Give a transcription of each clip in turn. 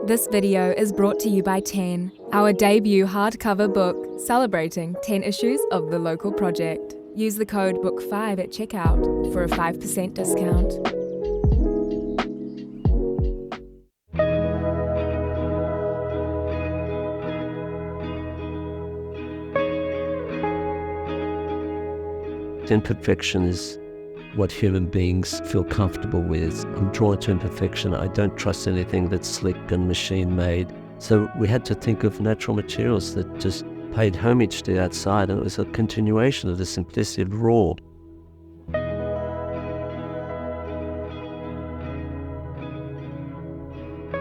This video is brought to you by 10, our debut hardcover book celebrating 10 issues of the local project. Use the code BOOK5 at checkout for a 5% discount. Imperfection is what human beings feel comfortable with. I'm drawn to imperfection. I don't trust anything that's slick and machine-made. So we had to think of natural materials that just paid homage to the outside, and it was a continuation of the simplicity of raw.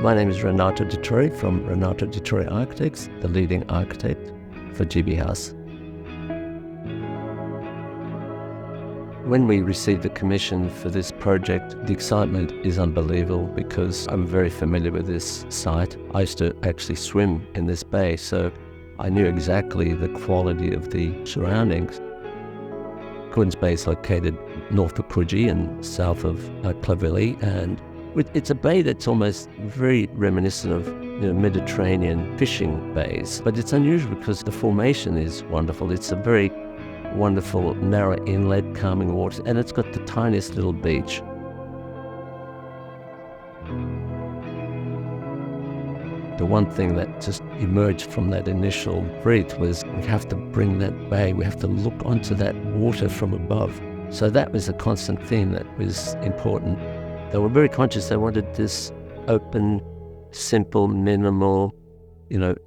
My name is Renato D'Ettorre from Renato D'Ettorre Architects, the leading architect for GB House. When we received the commission for this project, the excitement is unbelievable because I'm very familiar with this site. I used to actually swim in this bay, so I knew exactly the quality of the surroundings. Gordon's Bay is located north of Coogee and south of Clovelly, and it's a bay that's almost very reminiscent of Mediterranean fishing bays. But it's unusual because the formation is wonderful. It's a very wonderful narrow inlet, calming water, and it's got the tiniest little beach. The one thing that just emerged from that initial brief was we have to bring that bay, we have to look onto that water from above. So that was a constant theme that was important. They were very conscious. They wanted this open, simple, minimal,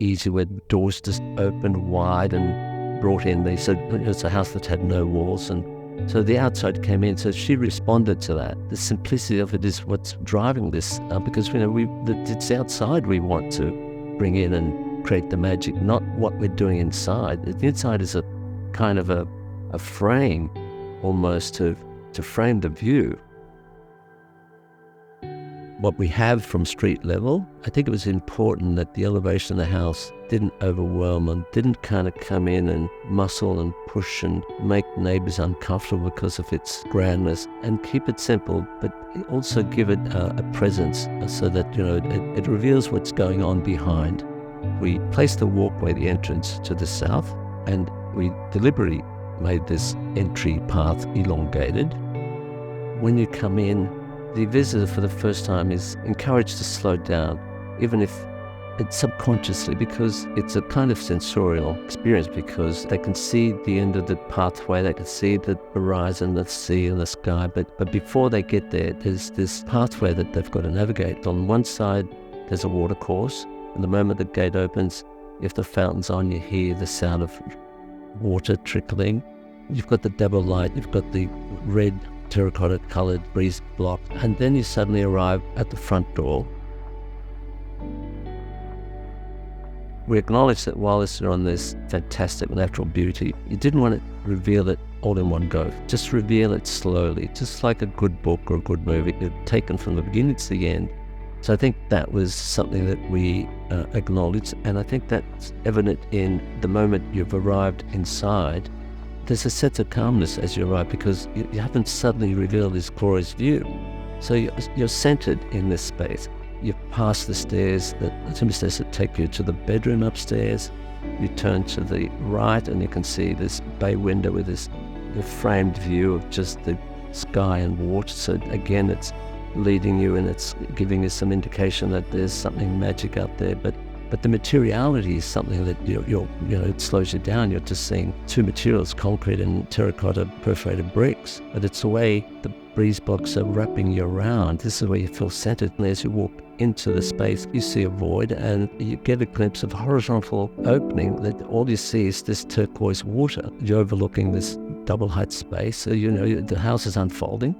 easy, where doors just opened wide and brought in. They said it's a house that had no walls, and so the outside came in. So she responded to that. The simplicity of it is what's driving this, because it's the outside we want to bring in and create the magic, not what we're doing inside. The inside is a kind of a frame, almost to frame the view. What we have from street level, I think it was important that the elevation of the house didn't overwhelm and didn't kind of come in and muscle and push and make neighbors uncomfortable because of its grandness, and keep it simple, but also give it a presence so that it reveals what's going on behind. We placed the walkway, the entrance, to the south, and we deliberately made this entry path elongated. When you come in, the visitor for the first time is encouraged to slow down, even if it's subconsciously, because it's a kind of sensorial experience, because they can see the end of the pathway, they can see the horizon, the sea and the sky, but before they get there, there's this pathway that they've got to navigate. On one side, there's a watercourse, and the moment the gate opens, if the fountain's on, you hear the sound of water trickling. You've got the double light, you've got the red terracotta coloured breeze block, and then you suddenly arrive at the front door. We acknowledge that while it's on this fantastic natural beauty, you didn't want to reveal it all in one go. Just reveal it slowly, just like a good book or a good movie, taken from the beginning to the end. So I think that was something that we acknowledged, and I think that's evident in the moment you've arrived inside. There's a sense of calmness as you arrive, because you haven't suddenly revealed this glorious view. So you're centered in this space. You pass the stairs, the timber stairs that take you to the bedroom upstairs. You turn to the right and you can see this bay window with this framed view of just the sky and water. So again, it's leading you and it's giving you some indication that there's something magic out there. But the materiality is something that it slows you down. You're just seeing two materials, concrete and terracotta perforated bricks. But it's the way the breeze blocks are wrapping you around. This is where you feel centered. And as you walk into the space, you see a void and you get a glimpse of horizontal opening that all you see is this turquoise water. You're overlooking this double height space. So the house is unfolding.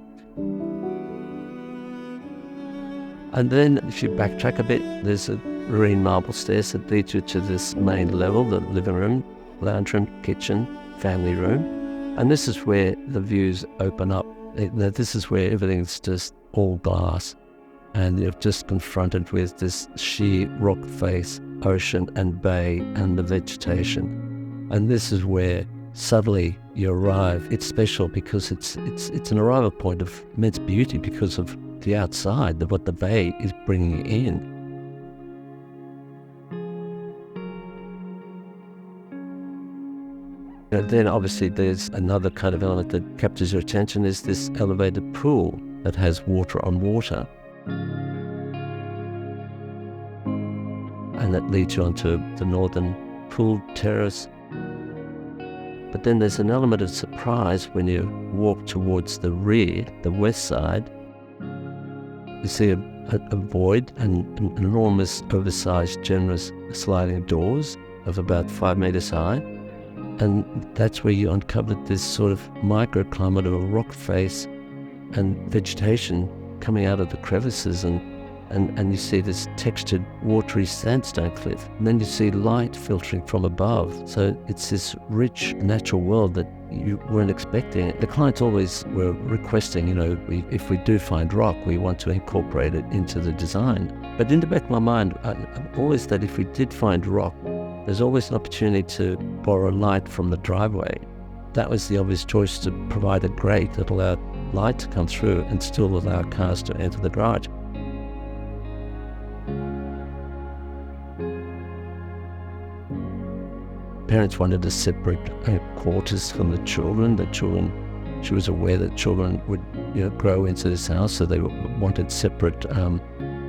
And then if you backtrack a bit, there's a marine marble stairs that lead you to this main level, the living room, lounge room, kitchen, family room. And this is where the views open up. This is where everything's just all glass. And you're just confronted with this sheer rock face, ocean and bay and the vegetation. And this is where suddenly you arrive. It's special because it's an arrival point of immense beauty because of the outside, what the bay is bringing in. Then obviously there's another kind of element that captures your attention is this elevated pool that has water on water. And that leads you onto the northern pool terrace. But then there's an element of surprise when you walk towards the rear, the west side. You see a void and an enormous, oversized, generous sliding doors of about 5 meters high. And that's where you uncovered this sort of microclimate of a rock face and vegetation coming out of the crevices, and you see this textured, watery sandstone cliff. And then you see light filtering from above. So it's this rich natural world that you weren't expecting. The clients always were requesting, if we do find rock, we want to incorporate it into the design. But in the back of my mind, always that if we did find rock, there's always an opportunity to borrow light from the driveway. That was the obvious choice, to provide a grate that allowed light to come through and still allow cars to enter the garage. Parents wanted to separate quarters from the children. She was aware that children would grow into this house, so they wanted separate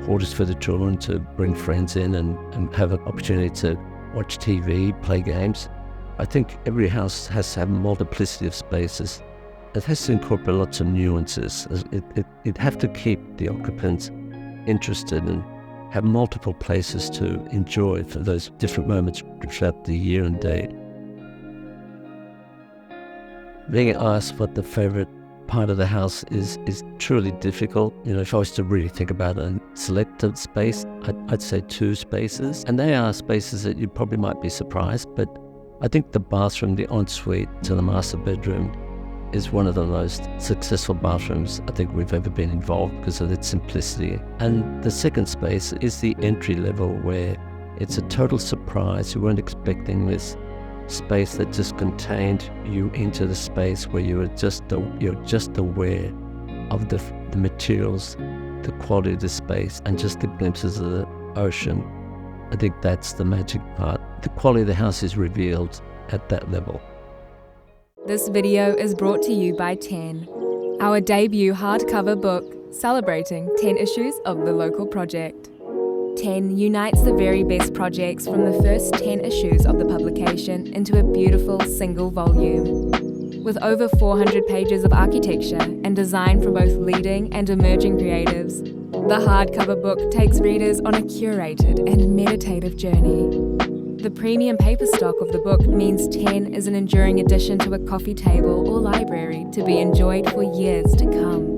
quarters for the children to bring friends in and have an opportunity to watch TV, play games. I think every house has to have a multiplicity of spaces. It has to incorporate lots of nuances. It have to keep the occupants interested and have multiple places to enjoy for those different moments throughout the year and day. Being asked what the favorite part of the house is truly difficult. If I was to really think about a selected space, I'd say 2 spaces. And they are spaces that you probably might be surprised, but I think the bathroom, the ensuite to the master bedroom, is one of the most successful bathrooms I think we've ever been involved because of its simplicity. And the second space is the entry level, where it's a total surprise. You weren't expecting this space that just contained you into the space where you're just aware of the materials, the quality of the space, and just the glimpses of the ocean. I think that's the magic part. The quality of the house is revealed at that level. This video is brought to you by 10, our debut hardcover book celebrating 10 issues of the local project. 10 unites the very best projects from the first 10 issues of the publication into a beautiful single volume. With over 400 pages of architecture and design from both leading and emerging creatives, the hardcover book takes readers on a curated and meditative journey. The premium paper stock of the book means 10 is an enduring addition to a coffee table or library to be enjoyed for years to come.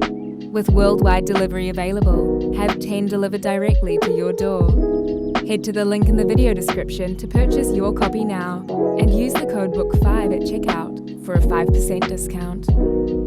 With worldwide delivery available, have 10 delivered directly to your door. Head to the link in the video description to purchase your copy now and use the code BOOK5 at checkout for a 5% discount.